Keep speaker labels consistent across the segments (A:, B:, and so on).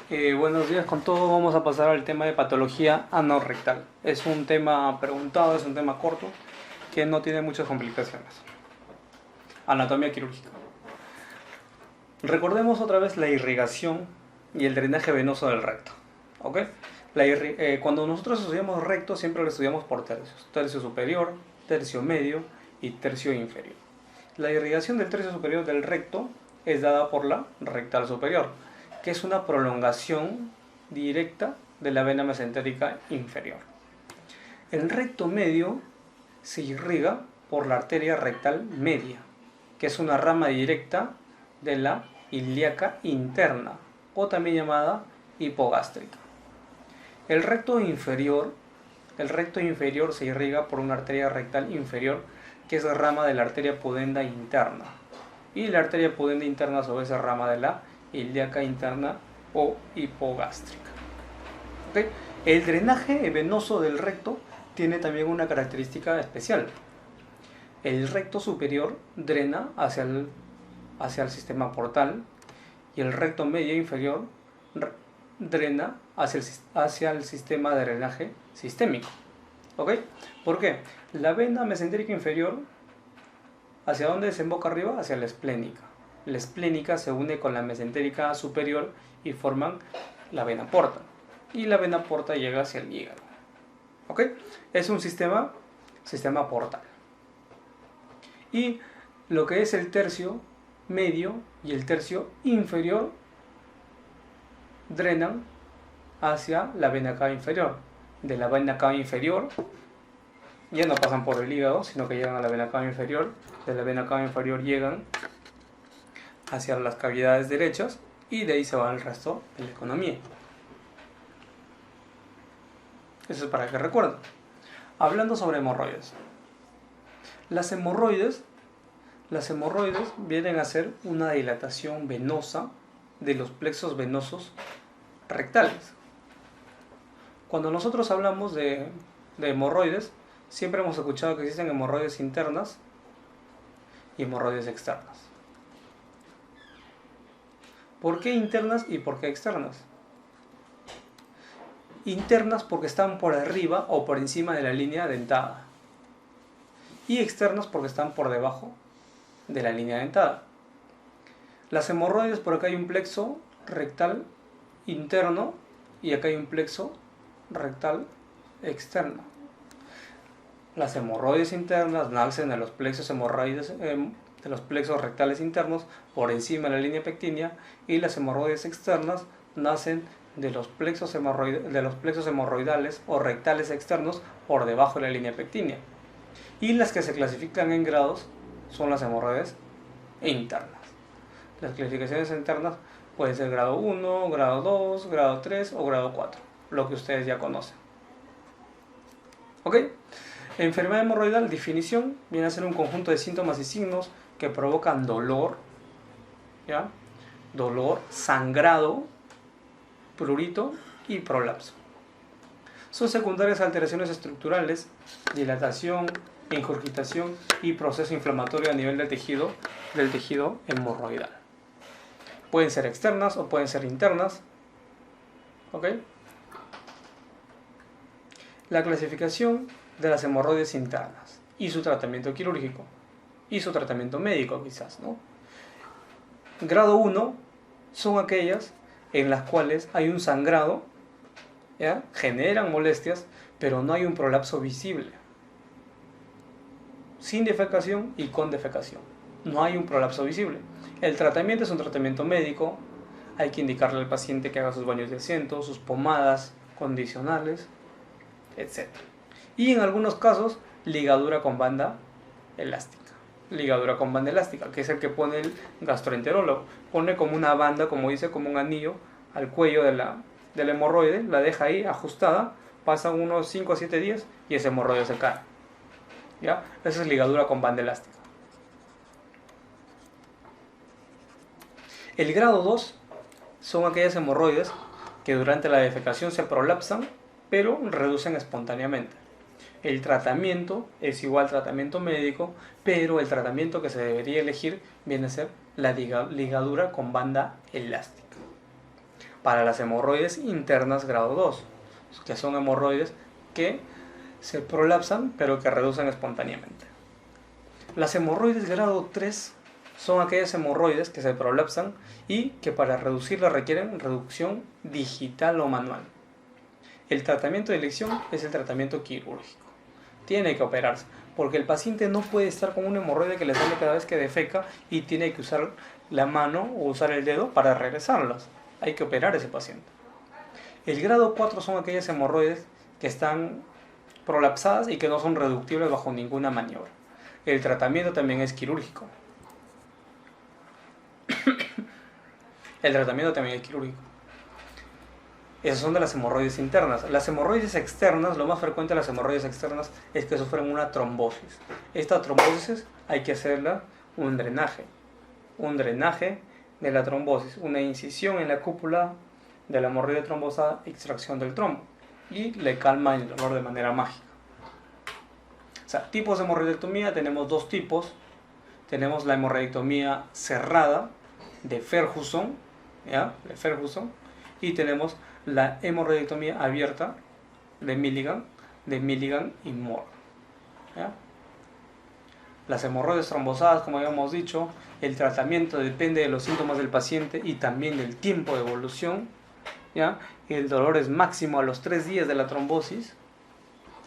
A: Buenos días con todos. Vamos a pasar al tema de patología anorrectal. Es un tema preguntado, es un tema corto que no tiene muchas complicaciones. Anatomía quirúrgica. Recordemos otra vez la irrigación y el drenaje venoso del recto. ¿Ok? Cuando nosotros estudiamos recto siempre lo estudiamos por tercios. Tercio superior, tercio medio y tercio inferior. La irrigación del tercio superior del recto es dada por la rectal superior, que es una prolongación directa de la vena mesentérica inferior. El recto medio se irriga por la arteria rectal media, que es una rama directa de la ilíaca interna, o también llamada hipogástrica. El recto inferior se irriga por una arteria rectal inferior, que es rama de la arteria pudenda interna. Y la arteria pudenda interna a su vez es rama de la ilíaca interna o hipogástrica. ¿Okay? El drenaje venoso del recto tiene también una característica especial. El recto superior drena hacia el sistema portal y el recto medio e inferior drena hacia el sistema de drenaje sistémico. ¿Ok? ¿Por qué? La vena mesentérica inferior, ¿hacia dónde desemboca arriba? Hacia la esplénica. La esplénica se une con la mesentérica superior y forman la vena porta. Y la vena porta llega hacia el hígado. ¿Ok? Es un sistema portal. Y lo que es el tercio medio y el tercio inferior drenan hacia la vena cava inferior. De la vena cava inferior ya no pasan por el hígado, sino que llegan a la vena cava inferior. De la vena cava inferior llegan hacia las cavidades derechas y de ahí se va el resto de la economía. Eso es para que recuerden. Hablando sobre hemorroides. Las hemorroides vienen a ser una dilatación venosa de los plexos venosos rectales. Cuando nosotros hablamos de hemorroides, siempre hemos escuchado que existen hemorroides internas y hemorroides externas. ¿Por qué internas y por qué externas? Internas porque están por arriba o por encima de la línea dentada. Y externas porque están por debajo de la línea dentada. Las hemorroides, por acá hay un plexo rectal interno y acá hay un plexo rectal externo. Las hemorroides internas nacen de los plexos de los plexos rectales internos por encima de la línea pectínea, y las hemorroides externas nacen de los plexos hemorroidales o rectales externos por debajo de la línea pectínea. Y las que se clasifican en grados son las hemorroides internas. Las clasificaciones internas pueden ser grado 1, grado 2, grado 3 o grado 4, lo que ustedes ya conocen. ¿Ok? Enfermedad hemorroidal, definición, viene a ser un conjunto de síntomas y signos que provocan dolor, ¿ya? Dolor, sangrado, prurito y prolapso. Son secundarias alteraciones estructurales, dilatación, ingurgitación y proceso inflamatorio a nivel del tejido hemorroidal. Pueden ser externas o pueden ser internas. ¿Ok? La clasificación de las hemorroides internas y su tratamiento quirúrgico y su tratamiento médico quizás, ¿no? Grado 1 son aquellas en las cuales hay un sangrado, ¿ya? Generan molestias, pero no hay un prolapso visible. Sin defecación y con defecación. No hay un prolapso visible. El tratamiento es un tratamiento médico. Hay que indicarle al paciente que haga sus baños de asiento, sus pomadas condicionales, etc. Y en algunos casos, ligadura con banda elástica. Ligadura con banda elástica, que es el que pone el gastroenterólogo. Pone como una banda, como dice, como un anillo al cuello de la hemorroide, la deja ahí ajustada, pasan unos 5 a 7 días y ese hemorroide se cae. ¿Ya? Esa es ligadura con banda elástica. El grado 2 son aquellas hemorroides que durante la defecación se prolapsan, pero reducen espontáneamente. El tratamiento es igual tratamiento médico, pero el tratamiento que se debería elegir viene a ser la ligadura con banda elástica. para las hemorroides internas grado 2, que son hemorroides que se prolapsan pero que reducen espontáneamente. Las hemorroides grado 3 son aquellas hemorroides que se prolapsan y que para reducirlas requieren reducción digital o manual. El tratamiento de elección es el tratamiento quirúrgico. Tiene que operarse, porque el paciente no puede estar con una hemorroide que le sale cada vez que defeca y tiene que usar la mano o usar el dedo para regresarlas. Hay que operar a ese paciente. El grado 4 son aquellas hemorroides que están prolapsadas y que no son reductibles bajo ninguna maniobra. El tratamiento también es quirúrgico. El tratamiento también es quirúrgico. Esas son de las hemorroides internas. Las hemorroides externas, lo más frecuente de las hemorroides externas es que sufren una trombosis. Esta trombosis hay que hacerla un drenaje de la trombosis, una incisión en la cúpula de la hemorroide trombosada, extracción del trombo, y le calma el dolor de manera mágica. O sea, tipos de hemorroidectomía tenemos dos tipos. Tenemos la hemorroidectomía cerrada de Ferguson, ¿ya? De Ferguson, y tenemos la hemorroidectomía abierta de Milligan y Moore, ¿ya? Las hemorroides trombosadas, como habíamos dicho, el tratamiento depende de los síntomas del paciente y también del tiempo de evolución, ¿ya? El dolor es máximo a los 3 días de la trombosis,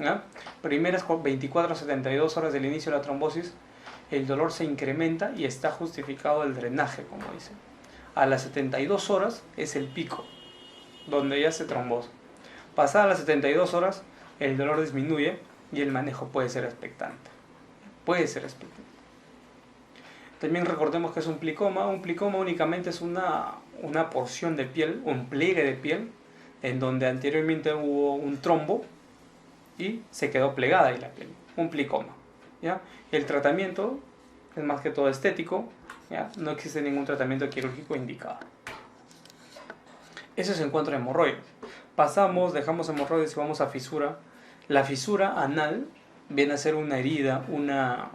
A: ¿ya? Primeras 24 a 72 horas del inicio de la trombosis, el dolor se incrementa y está justificado el drenaje, como dicen. A las 72 horas es el pico, donde ya se trombosa. Pasadas las 72 horas, el dolor disminuye y el manejo puede ser expectante. También recordemos que es un plicoma. Un plicoma únicamente es una porción de piel, un pliegue de piel, en donde anteriormente hubo un trombo y se quedó plegada ahí la piel. Un plicoma, ¿ya? El tratamiento es más que todo estético, ¿ya? No existe ningún tratamiento quirúrgico indicado. Ese es el encuentro de hemorroides. Dejamos hemorroides y vamos a fisura. La fisura anal viene a ser una herida, una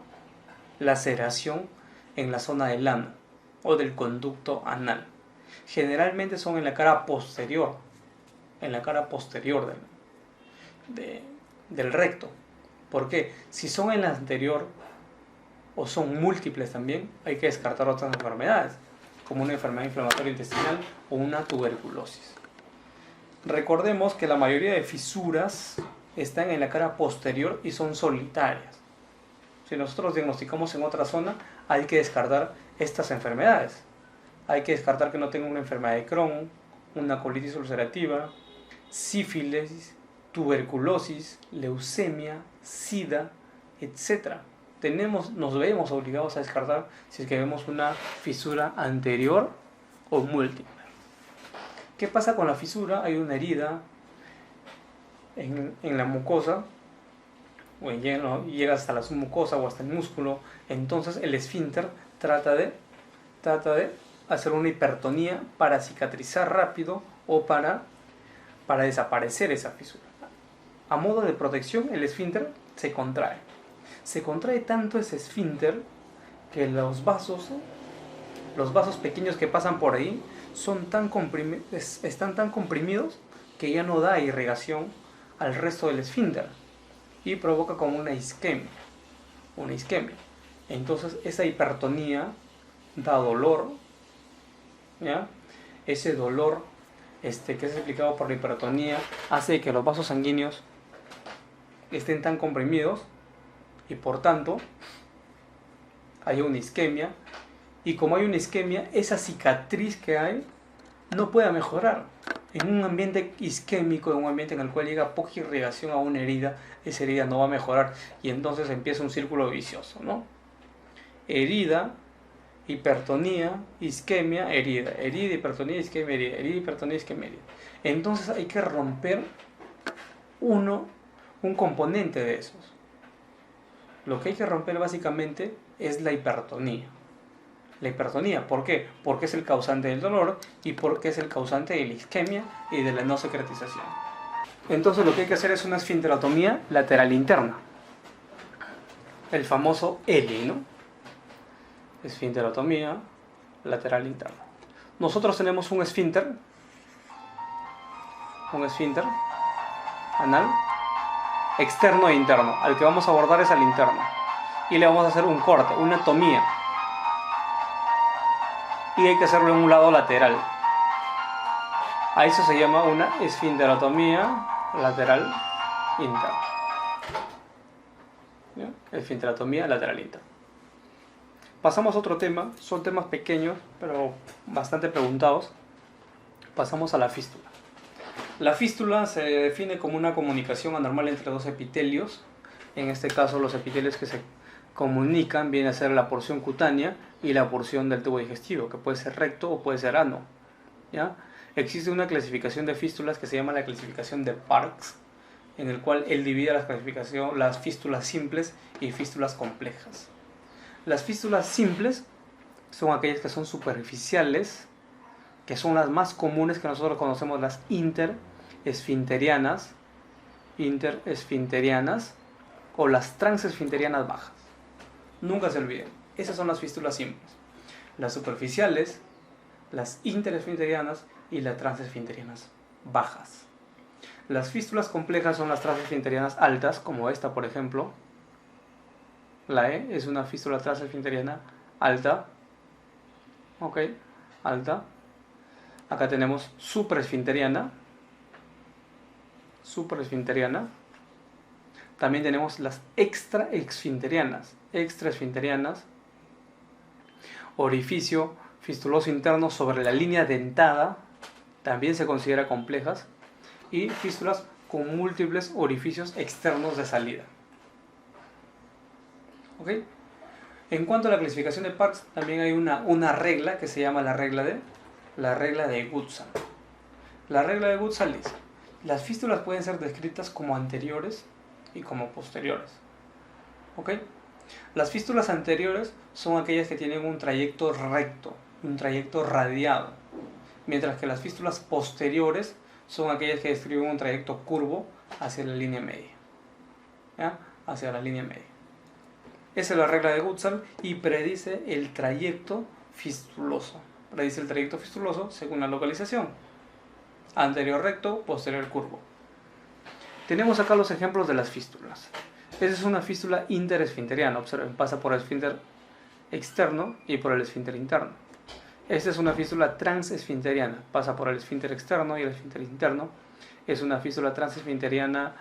A: laceración en la zona del ano o del conducto anal. Generalmente son en la cara posterior, del recto. ¿Por qué? Si son en la anterior o son múltiples también, hay que descartar otras enfermedades, como una enfermedad inflamatoria intestinal o una tuberculosis. Recordemos que la mayoría de fisuras están en la cara posterior y son solitarias. Si nosotros diagnosticamos en otra zona, hay que descartar estas enfermedades. Hay que descartar que no tenga una enfermedad de Crohn, una colitis ulcerativa, sífilis, tuberculosis, leucemia, sida, etc. Nos vemos obligados a descartar si es que vemos una fisura anterior o múltiple. ¿Qué pasa con la fisura? Hay una herida en la mucosa, o llega hasta la submucosa o hasta el músculo. Entonces el esfínter trata de hacer una hipertonía para cicatrizar rápido o para desaparecer esa fisura. A modo de protección, el esfínter se contrae. Se contrae tanto ese esfínter que los vasos pequeños que pasan por ahí están tan comprimidos que ya no da irrigación al resto del esfínter y provoca como una isquemia. Entonces esa hipertonía da dolor, ¿ya? Ese dolor que es explicado por la hipertonía hace que los vasos sanguíneos estén tan comprimidos y por tanto hay una isquemia, y como hay una isquemia, esa cicatriz que hay no puede mejorar. En un ambiente isquémico, en un ambiente en el cual llega poca irrigación a una herida, esa herida no va a mejorar y entonces empieza un círculo vicioso, ¿no? Herida, hipertonía, isquemia, herida, hipertonía, isquemia, herida, hipertonía, isquemia, herida. Entonces hay que romper un componente de esos. Lo que hay que romper básicamente es la hipertonía. La hipertonía, ¿por qué? Porque es el causante del dolor y porque es el causante de la isquemia y de la no secretización. Entonces lo que hay que hacer es una esfinterotomía lateral interna. El famoso ELI, ¿no? Esfinterotomía lateral interna. Nosotros tenemos un esfínter un esfínter anal, externo e interno. Al que vamos a abordar es al interno. Y le vamos a hacer un corte, una tomía. Y hay que hacerlo en un lado lateral. A eso se llama una esfinterotomía lateral interna. ¿Ya? Esfinterotomía lateral interna. Pasamos a otro tema. Son temas pequeños, pero bastante preguntados. Pasamos a la fístula. La fístula se define como una comunicación anormal entre dos epitelios. En este caso, los epitelios que se comunican viene a ser la porción cutánea y la porción del tubo digestivo, que puede ser recto o puede ser ano. ¿Ya? Existe una clasificación de fístulas que se llama la clasificación de Parkes, en el cual él divide las fístulas simples y fístulas complejas. Las fístulas simples son aquellas que son superficiales, que son las más comunes, que nosotros conocemos, las interesfinterianas o las transesfinterianas bajas. Nunca se olviden, esas son las fístulas simples. Las superficiales, las interesfinterianas y las transesfinterianas bajas. Las fístulas complejas son las transesfinterianas altas, como esta, por ejemplo. La E es una fístula transesfinteriana alta. Ok, alta. Acá tenemos supraesfinteriana. También tenemos las extraesfinterianas. Orificio fistuloso interno sobre la línea dentada, también se considera complejas. Y fístulas con múltiples orificios externos de salida. ¿Ok? En cuanto a la clasificación de Parkes, también hay una regla que se llama la regla de Gutzal. La regla de Gutzal dice: las fístulas pueden ser descritas como anteriores y como posteriores. ¿Ok? Las fístulas anteriores son aquellas que tienen un trayecto recto, un trayecto radiado, mientras que las fístulas posteriores son aquellas que describen un trayecto curvo hacia la línea media. ¿Ya? Hacia la línea media. Esa es la regla de Gutzal y predice el trayecto fistuloso. Predice el trayecto fistuloso según la localización. Anterior recto, posterior curvo. Tenemos acá los ejemplos de las fístulas. Esa es una fístula interesfinteriana. Observen, pasa por el esfínter externo y por el esfínter interno. Esta es una fístula transesfinteriana. Pasa por el esfínter externo y el esfínter interno. Es una fístula transesfinteriana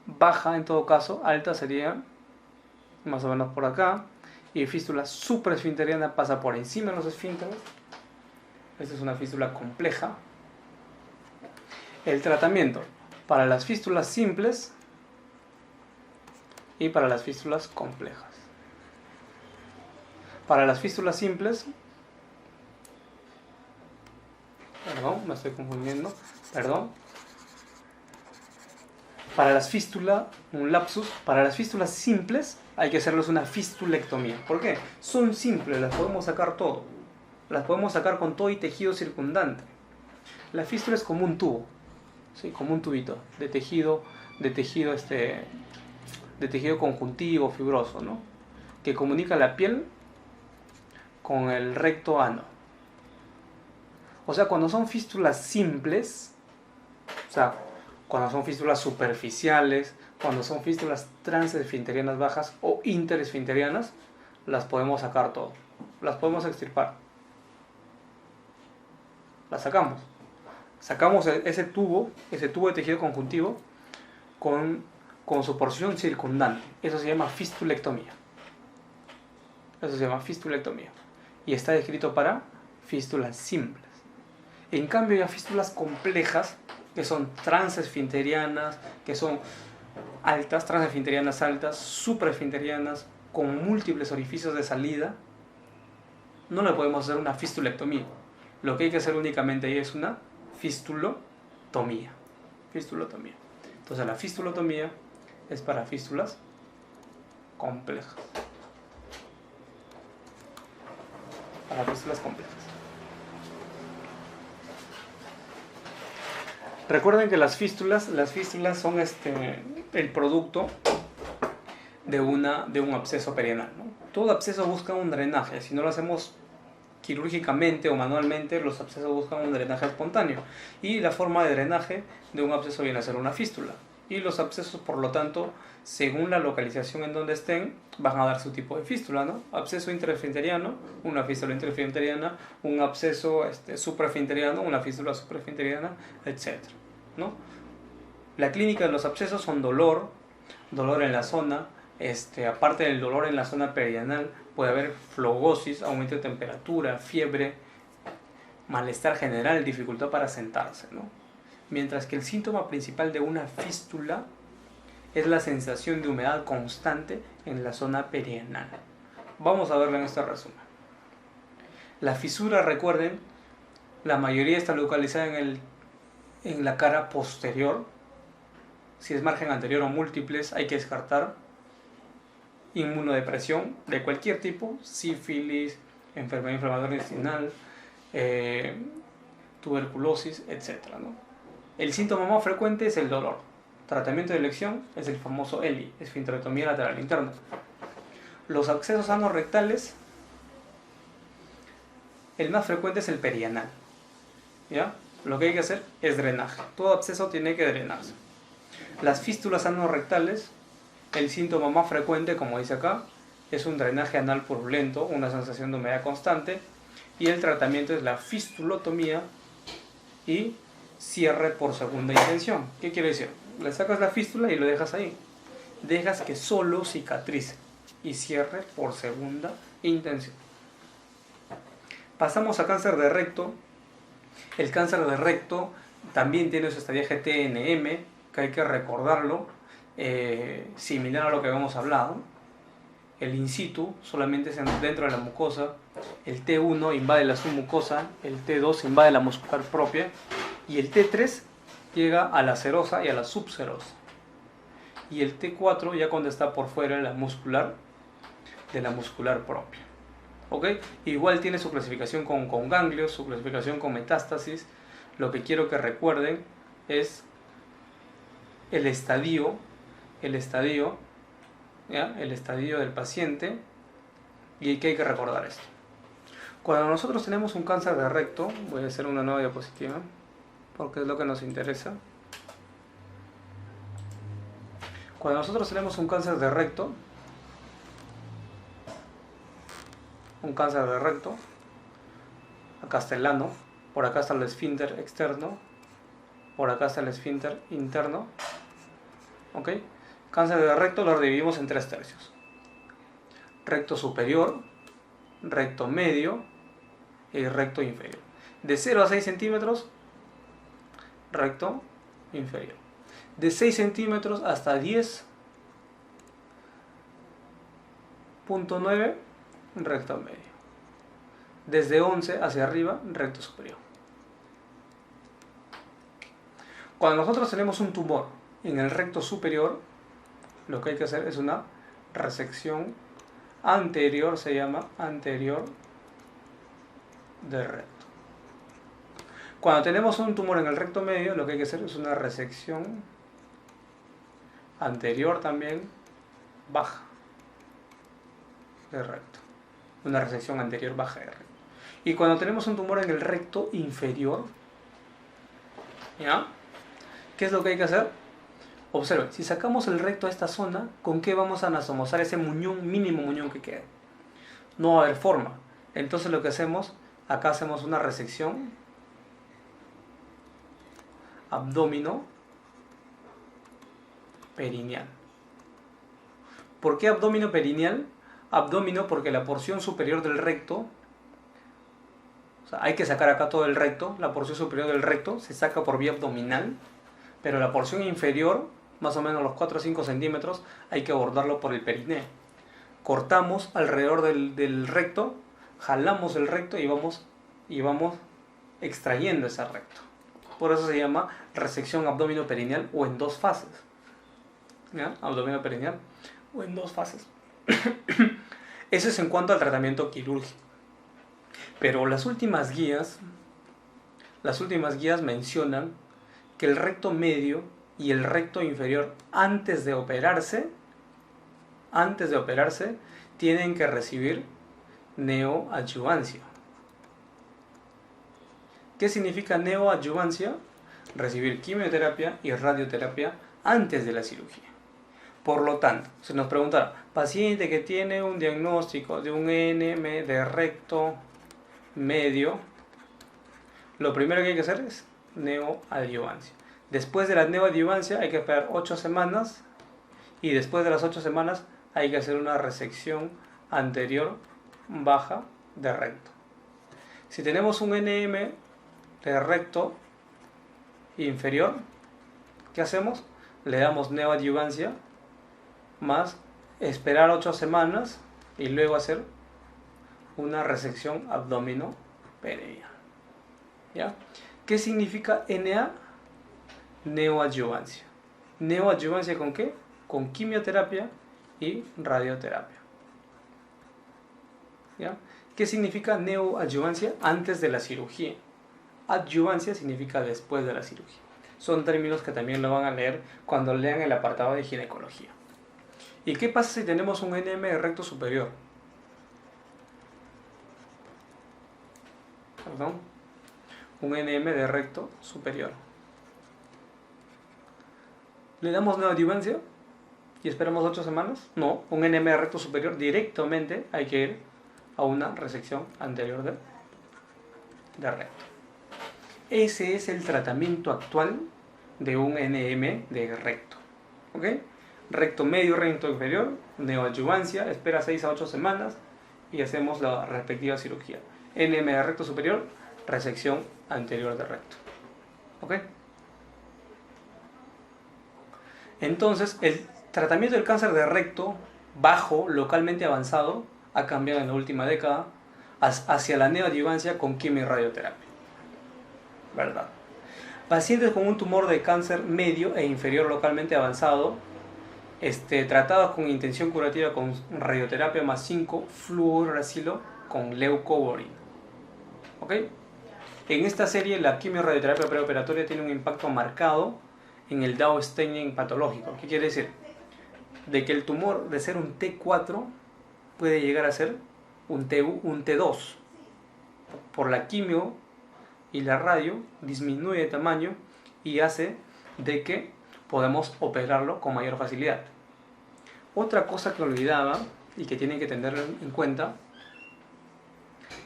A: baja en todo caso. Alta sería más o menos por acá. Y fístula supraesfinteriana pasa por encima de los esfínteres. Esta es una fístula compleja. El tratamiento para las fístulas simples y para las fístulas complejas. Para las fístulas simples, perdón, me estoy confundiendo, perdón. Para las fístulas, un lapsus, para las fístulas simples hay que hacerles una fistulectomía. ¿Por qué? Son simples, las podemos sacar todo. Las podemos sacar con todo y tejido circundante. La fístula es como un tubo, ¿sí? Como un tubito de tejido conjuntivo, fibroso, ¿no? Que comunica la piel con el recto ano. O sea, cuando son fístulas simples, o sea, cuando son fístulas superficiales, cuando son fístulas transesfinterianas bajas o interesfinterianas, las podemos sacar todo. Las podemos extirpar. Las sacamos. Sacamos ese tubo de tejido conjuntivo con su porción circundante. Eso se llama fistulectomía. Y está descrito para fístulas simples. En cambio, hay fístulas complejas, que son transesfinterianas, que son altas, transesfinterianas altas, supraesfinterianas, con múltiples orificios de salida. No le podemos hacer una fistulectomía. Lo que hay que hacer únicamente ahí es una fistulotomía. Entonces la fistulotomía es para fístulas complejas. Recuerden que las fístulas son el producto de un absceso perianal, ¿no? Todo absceso busca un drenaje. Si no lo hacemos quirúrgicamente o manualmente los abscesos buscan un drenaje espontáneo y la forma de drenaje de un absceso viene a ser una fístula. Y los abscesos, por lo tanto, según la localización en donde estén, van a dar su tipo de fístula, ¿no? Absceso intraesfinteriano, una fístula intraesfinteriana, un absceso supraesfinteriano, una fístula supraesfinteriana, etc., ¿no? La clínica de los abscesos son dolor en la zona, aparte del dolor en la zona perianal, puede haber flogosis, aumento de temperatura, fiebre, malestar general, dificultad para sentarse, ¿no? Mientras que el síntoma principal de una fístula es la sensación de humedad constante en la zona perianal. Vamos a verlo en este resumen. La fisura, recuerden, la mayoría está localizada en la cara posterior. Si es margen anterior o múltiples, hay que descartar. Inmunodepresión de cualquier tipo, sífilis, enfermedad inflamatoria intestinal, tuberculosis, etc., ¿no? El síntoma más frecuente es el dolor. Tratamiento de elección es el famoso ELI, esfinterectomía lateral interna. Los abscesos anorrectales, el más frecuente es el perianal, ¿ya? Lo que hay que hacer es drenaje. Todo absceso tiene que drenarse. Las fístulas anorrectales, el síntoma más frecuente, como dice acá, es un drenaje anal purulento, una sensación de humedad constante, y el tratamiento es la fistulotomía y cierre por segunda intención. ¿Qué quiere decir? Le sacas la fístula y lo dejas ahí. Dejas que solo cicatrice y cierre por segunda intención. Pasamos a cáncer de recto. El cáncer de recto también tiene su estadia GTNM, que hay que recordarlo, similar a lo que habíamos hablado. El in situ solamente es dentro de la mucosa. El T1 invade la submucosa, el T2 invade la muscular propia y el T3 llega a la serosa y a la subserosa. Y el T4 ya cuando está por fuera de la muscular propia. ¿Ok? Igual tiene su clasificación con ganglios, su clasificación con metástasis. Lo que quiero que recuerden es el estadio del paciente, y que hay que recordar esto. Cuando nosotros tenemos un cáncer de recto, voy a hacer una nueva diapositiva porque es lo que nos interesa. Cuando nosotros tenemos un cáncer de recto, acá está el ano, por acá está el esfínter externo, por acá está el esfínter interno, ¿ok? Cáncer de recto lo dividimos en 3 tercios. Recto superior, recto medio y recto inferior. De 0 a 6 centímetros, recto inferior. De 6 centímetros hasta 10.9, recto medio. Desde 11 hacia arriba, recto superior. Cuando nosotros tenemos un tumor en el recto superior, lo que hay que hacer es una resección anterior, se llama anterior de recto. Cuando tenemos un tumor en el recto medio, lo que hay que hacer es una resección anterior también baja de recto. Una resección anterior baja de recto. Y cuando tenemos un tumor en el recto inferior, ¿ya? ¿Qué es lo que hay que hacer? Observen, si sacamos el recto a esta zona, ¿con qué vamos a anastomosar ese muñón, mínimo muñón que quede? No va a haber forma. Entonces lo que hacemos, acá hacemos una resección abdomino perineal. ¿Por qué abdomino perineal? Abdomino porque la porción superior del recto, o sea, hay que sacar acá todo el recto, la porción superior del recto se saca por vía abdominal, pero la porción inferior, más o menos los 4 o 5 centímetros, hay que abordarlo por el perineo. Cortamos alrededor del recto, jalamos el recto y vamos extrayendo ese recto. Por eso se llama resección abdomino-perineal o en 2 fases. ¿Ya? Abdomino-perineal o en 2 fases. Eso es en cuanto al tratamiento quirúrgico. Pero las últimas guías mencionan que el recto medio y el recto inferior antes de operarse tienen que recibir neoadyuvancia. ¿Qué significa neoadyuvancia? Recibir quimioterapia y radioterapia antes de la cirugía. Por lo tanto, se nos preguntará, paciente que tiene un diagnóstico de un NM de recto medio, lo primero que hay que hacer es neoadyuvancia. Después de la neoadyuvancia hay que esperar 8 semanas y después de las 8 semanas hay que hacer una resección anterior baja de recto. Si tenemos un NM de recto inferior, ¿qué hacemos? Le damos neoadyuvancia más esperar 8 semanas y luego hacer una resección abdominoperineal. ¿Ya? ¿Qué significa NA? Neoadyuvancia. ¿Neoadyuvancia con qué? Con quimioterapia y radioterapia. ¿Ya? ¿Qué significa neoadyuvancia? Antes de la cirugía. Adyuvancia significa después de la cirugía. Son términos que también lo van a leer cuando lean el apartado de ginecología. ¿Y qué pasa si tenemos un NM de recto superior? Perdón. Un NM de recto superior. ¿Le damos neoadyuvancia y esperamos 8 semanas? No, un NM de recto superior directamente hay que ir a una resección anterior de recto. Ese es el tratamiento actual de un NM de recto. ¿Ok? Recto medio, recto inferior, neoadyuvancia, espera 6 a 8 semanas y hacemos la respectiva cirugía. NM de recto superior, resección anterior de recto. ¿Ok? Entonces, el tratamiento del cáncer de recto bajo, localmente avanzado, ha cambiado en la última década hacia la neoadyuvancia con quimio y radioterapia. ¿Verdad? Pacientes con un tumor de cáncer medio e inferior localmente avanzado, tratados con intención curativa con radioterapia más 5 fluoracilo con leucovorin. ¿Ok? En esta serie la quimio-radioterapia preoperatoria tiene un impacto marcado en el Dow staining patológico. ¿Qué quiere decir? De que el tumor de ser un T4 puede llegar a ser un T2. Por la quimio y la radio disminuye de tamaño y hace de que podemos operarlo con mayor facilidad. Otra cosa que olvidaba y que tienen que tener en cuenta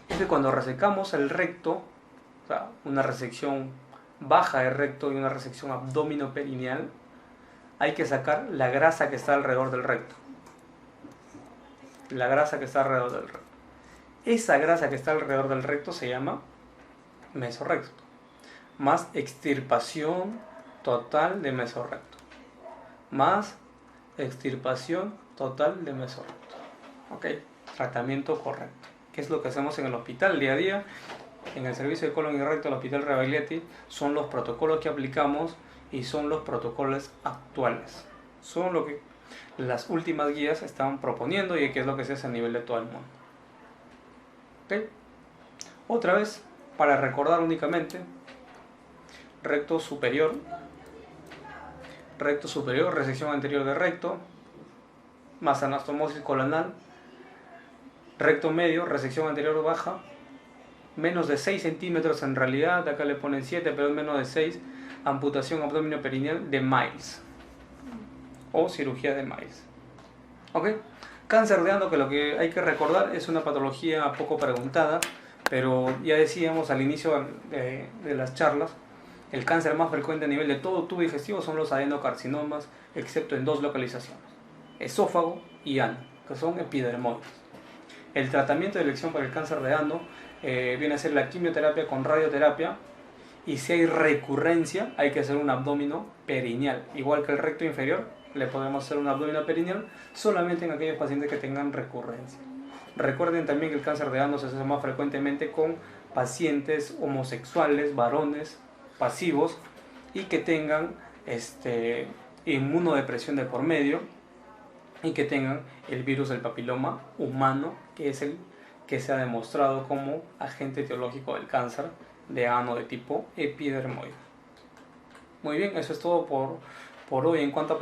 A: es que cuando resecamos el recto, o sea, una resección baja de recto y una resección abdominoperineal, hay que sacar la grasa que está alrededor del recto. La grasa que está alrededor del recto. Esa grasa que está alrededor del recto se llama mesorrecto, más extirpación total de mesorrecto, más extirpación total de mesorrecto. Ok, tratamiento correcto. ¿Qué es lo que hacemos en el hospital día a día? En el servicio de colon y recto del Hospital Rebagliati son los protocolos que aplicamos y son los protocolos actuales. Son lo que las últimas guías están proponiendo y qué es lo que se hace a nivel de todo el mundo. ¿Ok? Otra vez, para recordar únicamente, recto superior, resección anterior de recto, más anastomosis colonal, recto medio, resección anterior baja, menos de 6 centímetros en realidad, acá le ponen 7, pero es menos de 6, amputación abdominoperineal de Miles o cirugía de Miles. ¿Ok? Cáncer de ano, que lo que hay que recordar es una patología poco preguntada, pero ya decíamos al inicio de las charlas, el cáncer más frecuente a nivel de todo tubo digestivo son los adenocarcinomas, excepto en 2 localizaciones, esófago y ano, que son epidermoides. El tratamiento de elección para el cáncer de ano viene a ser la quimioterapia con radioterapia, y si hay recurrencia hay que hacer un abdomino perineal, igual que el recto inferior, le podemos hacer un abdomino perineal solamente en aquellos pacientes que tengan recurrencia. Recuerden también que el cáncer de ano se hace más frecuentemente con pacientes homosexuales, varones, pasivos y que tengan inmunodepresión de por medio y que tengan el virus del papiloma humano, que es el que se ha demostrado como agente etiológico del cáncer de ano de tipo epidermoide. Muy bien, eso es todo por hoy en cuanto a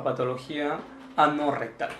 A: patología anorrectal.